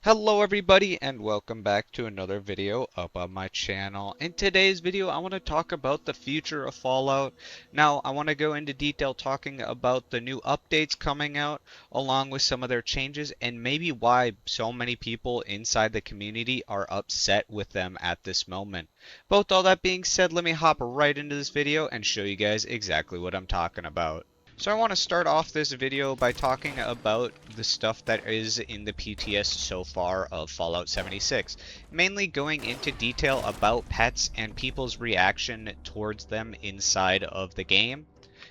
Hello everybody and welcome back to another video up on my channel. In today's video I want to talk about the future of Fallout. Now I want to go into detail talking about the new updates coming out along with some of their changes and maybe why so many people inside the community are upset with them at this moment. But with all that being said, let me hop right into this video and show you guys exactly what I'm talking about. So I want to start off this video by talking about the stuff that is in the PTS so far of Fallout 76, mainly going into detail about pets and people's reaction towards them inside of the game.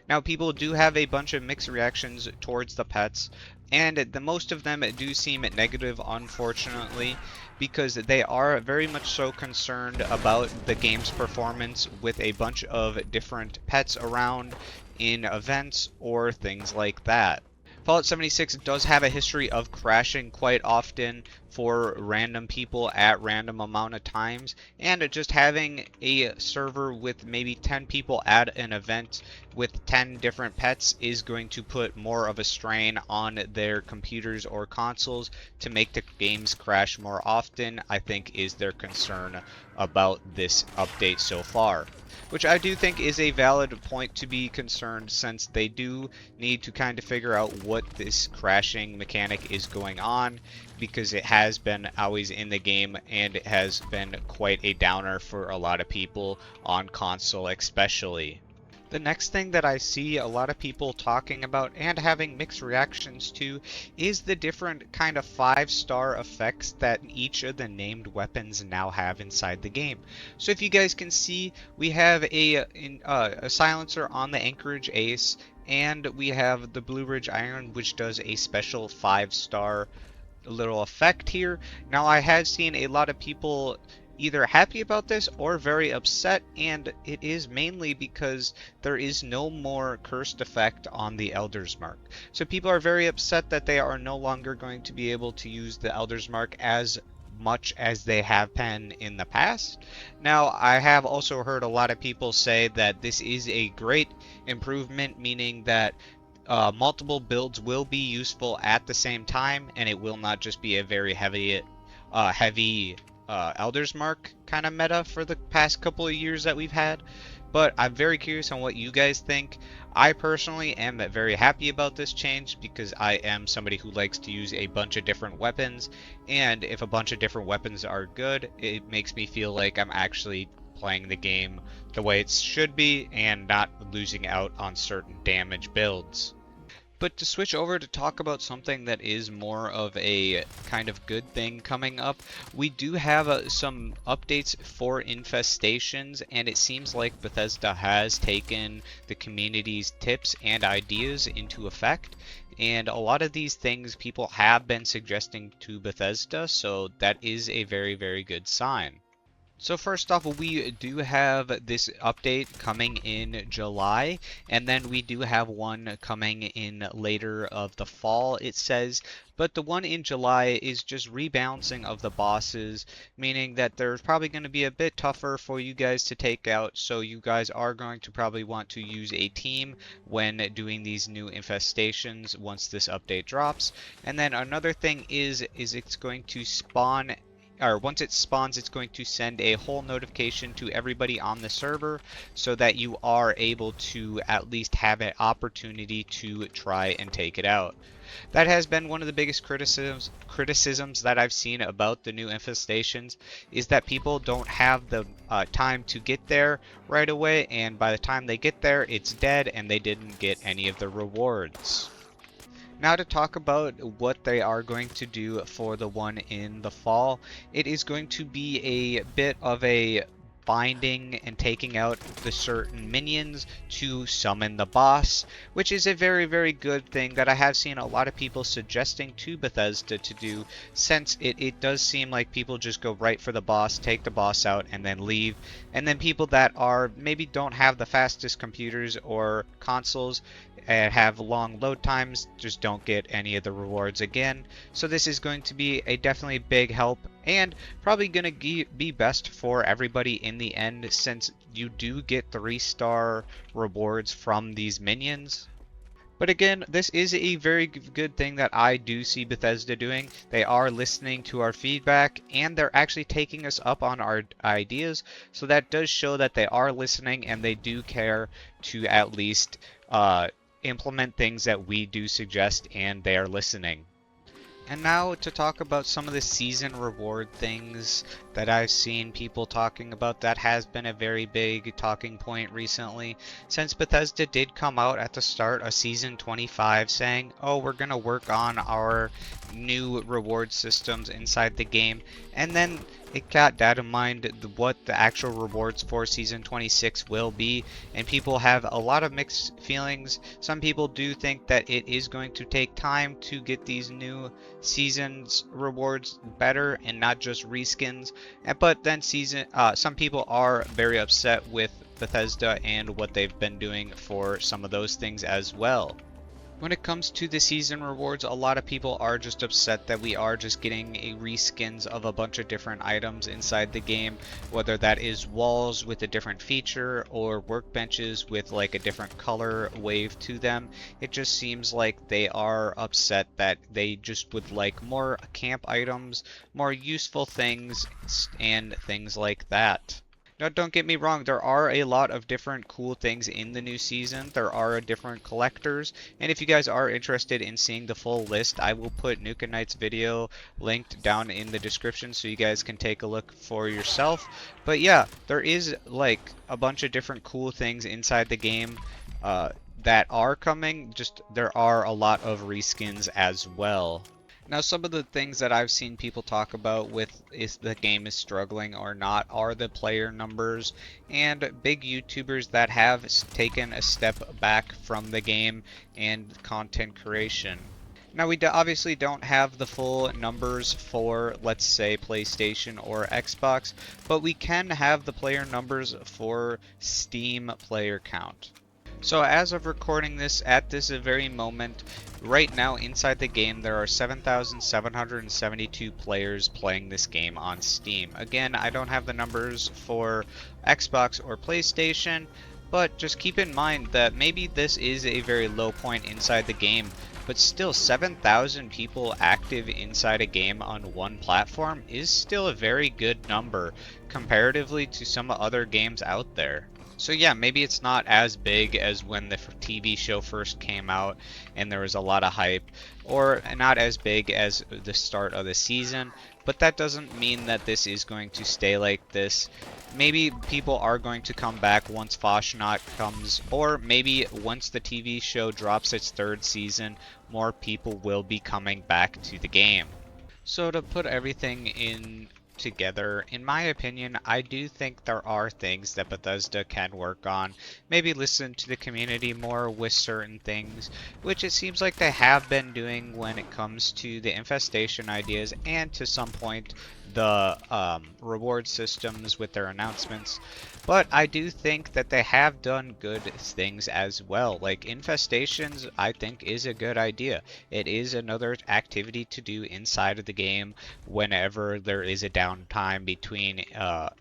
Now people do have a bunch of mixed reactions towards the pets, and the most of them do seem negative, unfortunately, because they are very much so concerned about the game's performance with a bunch of different pets around in events or things like that. Fallout 76 does have a history of crashing quite often for random people at random amount of times, and just having a server with maybe 10 people at an event with 10 different pets is going to put more of a strain on their computers or consoles to make the games crash more often, I think is their concern about this update so far. Which I do think is a valid point to be concerned, since they do need to kind of figure out what this crashing mechanic is going on, because it has been always in the game and it has been quite a downer for a lot of people on console especially. The next thing that I see a lot of people talking about and having mixed reactions to is the different kind of 5-star effects that each of the named weapons now have inside the game. So if you guys can see, we have a silencer on the Anchorage Ace, and we have the Blue Ridge Iron, which does a special 5-star little effect here. Now I have seen a lot of people either happy about this or very upset, and it is mainly because there is no more cursed effect on the Elder's Mark. So people are very upset that they are no longer going to be able to use the Elder's Mark as much as they have been in the past. Now, I have also heard a lot of people say that this is a great improvement, meaning that multiple builds will be useful at the same time, and it will not just be a very heavy Elder's Mark kind of meta for the past couple of years that we've had. But I'm very curious on what you guys think. I personally am very happy about this change because I am somebody who likes to use a bunch of different weapons, and if a bunch of different weapons are good, it makes me feel like I'm actually playing the game the way it should be and not losing out on certain damage builds. But to switch over to talk about something that is more of a kind of good thing coming up, we do have some updates for infestations, and it seems like Bethesda has taken the community's tips and ideas into effect. And a lot of these things people have been suggesting to Bethesda, so that is a very, very good sign. So first off, we do have this update coming in July, and then we do have one coming in later of the fall, it says. But the one in July is just rebalancing of the bosses, meaning that there's probably going to be a bit tougher for you guys to take out, so you guys are going to probably want to use a team when doing these new infestations once this update drops. And then another thing is it's going to spawn, or once it spawns, it's going to send a whole notification to everybody on the server so that you are able to at least have an opportunity to try and take it out. That has been one of the biggest criticisms that I've seen about the new infestations, is that people don't have the time to get there right away, and by the time they get there, it's dead and they didn't get any of the rewards. Now to talk about what they are going to do for the one in the fall, it is going to be a bit of a binding and taking out the certain minions to summon the boss, which is a very, very good thing that I have seen a lot of people suggesting to Bethesda to do, since it does seem like people just go right for the boss, take the boss out, and then leave. And then people that are maybe don't have the fastest computers or consoles and have long load times just don't get any of the rewards again. So this is going to be a definitely big help, and probably going to be best for everybody in the end, since you do get 3-star rewards from these minions. But again, this is a very good thing that I do see Bethesda doing. They are listening to our feedback and they're actually taking us up on our ideas. So that does show that they are listening and they do care to at least implement things that we do suggest and they are listening. And now to talk about some of the season reward things that I've seen people talking about. That has been a very big talking point recently, since Bethesda did come out at the start of season 25 saying, oh, we're going to work on our new reward systems inside the game. And then it got that in mind what the actual rewards for season 26 will be, and people have a lot of mixed feelings. Some people do think that it is going to take time to get these new seasons rewards better and not just reskins. But then some people are very upset with Bethesda and what they've been doing for some of those things as well. When it comes to the season rewards, a lot of people are just upset that we are just getting a reskins of a bunch of different items inside the game, whether that is walls with a different feature or workbenches with like a different color wave to them. It just seems like they are upset that they just would like more camp items, more useful things, and things like that. Now, don't get me wrong, there are a lot of different cool things in the new season. There are different collectors, and if you guys are interested in seeing the full list, I will put Nuke and Knight's video linked down in the description so you guys can take a look for yourself. But yeah, there is like a bunch of different cool things inside the game that are coming. Just there are a lot of reskins as well. Now, some of the things that I've seen people talk about with if the game is struggling or not are the player numbers and big YouTubers that have taken a step back from the game and content creation. Now, we obviously don't have the full numbers for, let's say, PlayStation or Xbox, but we can have the player numbers for Steam player count. So as of recording this at this very moment, right now inside the game there are 7,772 players playing this game on Steam. Again, I don't have the numbers for Xbox or PlayStation, but just keep in mind that maybe this is a very low point inside the game, but still 7,000 people active inside a game on one platform is still a very good number comparatively to some other games out there. So yeah, maybe it's not as big as when the TV show first came out and there was a lot of hype, or not as big as the start of the season, but that doesn't mean that this is going to stay like this. Maybe people are going to come back once Foshnot comes, or maybe once the TV show drops its third season, more people will be coming back to the game. So to put everything in together, in my opinion, I do think there are things that Bethesda can work on. Maybe listen to the community more with certain things, which it seems like they have been doing when it comes to the infestation ideas and to some point the reward systems with their announcements. But I do think that they have done good things as well. Like infestations, I think is a good idea. It is another activity to do inside of the game whenever there is a downtime between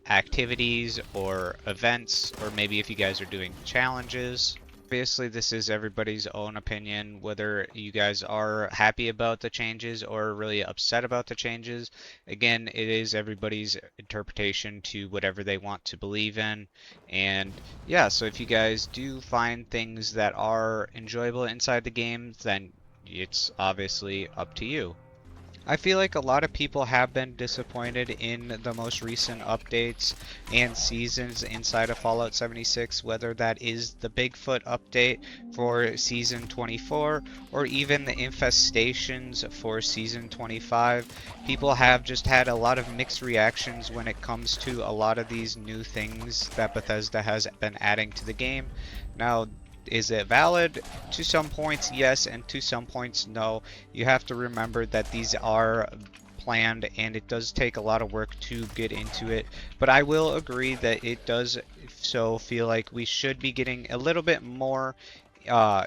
activities or events, or maybe if you guys are doing challenges. Obviously, this is everybody's own opinion, whether you guys are happy about the changes or really upset about the changes. Again, it is everybody's interpretation to whatever they want to believe in. And yeah, so if you guys do find things that are enjoyable inside the game, then it's obviously up to you. I feel like a lot of people have been disappointed in the most recent updates and seasons inside of Fallout 76, whether that is the Bigfoot update for Season 24 or even the infestations for Season 25. People have just had a lot of mixed reactions when it comes to a lot of these new things that Bethesda has been adding to the game. Now, is it valid? To some points, yes, and to some points, no. You have to remember that these are planned and it does take a lot of work to get into it. But I will agree that it does feel like we should be getting a little bit more for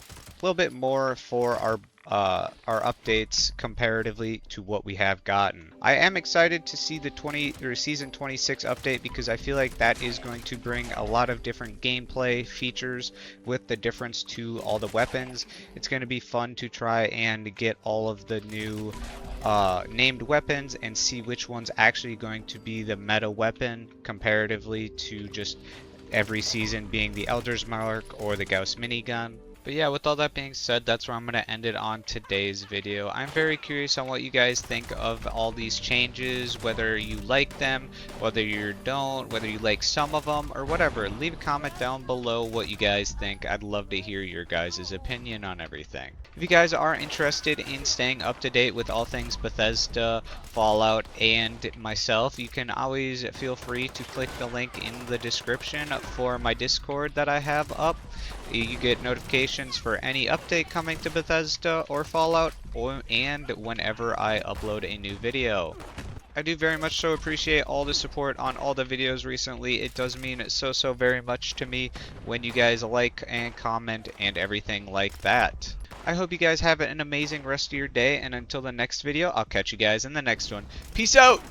our our updates comparatively to what we have gotten. I am excited to see the season 26 update because I feel like that is going to bring a lot of different gameplay features with the difference to all the weapons. It's going to be fun to try and get all of the new named weapons and see which one's actually going to be the meta weapon comparatively to just every season being the Elder's Mark or the Gauss minigun. But yeah, with all that being said, that's where I'm going to end it on today's video. I'm very curious on what you guys think of all these changes, whether you like them, whether you don't, whether you like some of them, or whatever. Leave a comment down below what you guys think. I'd love to hear your guys' opinion on everything. If you guys are interested in staying up to date with all things Bethesda, Fallout, and myself, you can always feel free to click the link in the description for my Discord that I have up. You get notifications for any update coming to Bethesda or Fallout, and whenever I upload a new video. I do very much so appreciate all the support on all the videos recently. It does mean so very much to me when you guys like and comment and everything like that. I hope you guys have an amazing rest of your day, and until the next video, I'll catch you guys in the next one. Peace out!